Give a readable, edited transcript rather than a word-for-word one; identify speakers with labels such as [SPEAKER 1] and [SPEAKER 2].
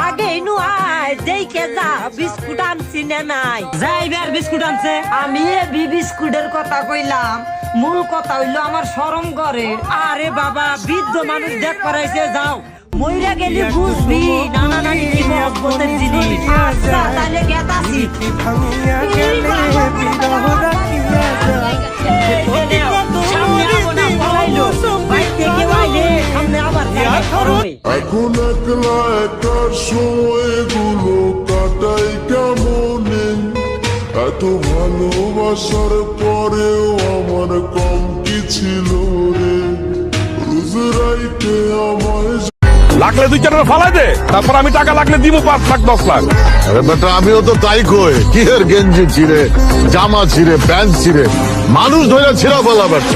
[SPEAKER 1] আগে ইনু আয় দেখে যা বিস্কুট আনছি না নাই
[SPEAKER 2] যাইবার বিস্কুট আনছে।
[SPEAKER 1] আমি বি বিস্কুটের কথা কইলাম, মূল কথা হইলো আমার শরম করে।
[SPEAKER 2] আরে বাবা বৃদ্ধ মানুষ দেখ করাইছে, যাও।
[SPEAKER 1] মইরা গেলি বুঝবি নানা নানি কি মহব্বতের জিনিস। আচ্ছা তাহলে গেতাছি।
[SPEAKER 2] সামনে আবো না, পলাইলো। বাইক থেকে বাইরে, সামনে আবার যাবে।
[SPEAKER 3] এখন একলা একার সময়গুলো কাটাই কেমনে, এত ভালোবাসার পরেও আমার কম কি ছিল রে, রোজ রাইতে আমায়
[SPEAKER 4] লাগলে 2-4 ফালাই দে, তারপর আমি টাকা লাগলে দিব 5 লাখ 10 লাখ।
[SPEAKER 3] আরে বেটা আমিও তো তাই কই, কি এর গেঞ্জি ছিঁড়ে, জামা ছিঁড়ে, প্যান্ট ছিঁড়ে, মানুষ ধরে ছিঁড়া ফেলা বেটা।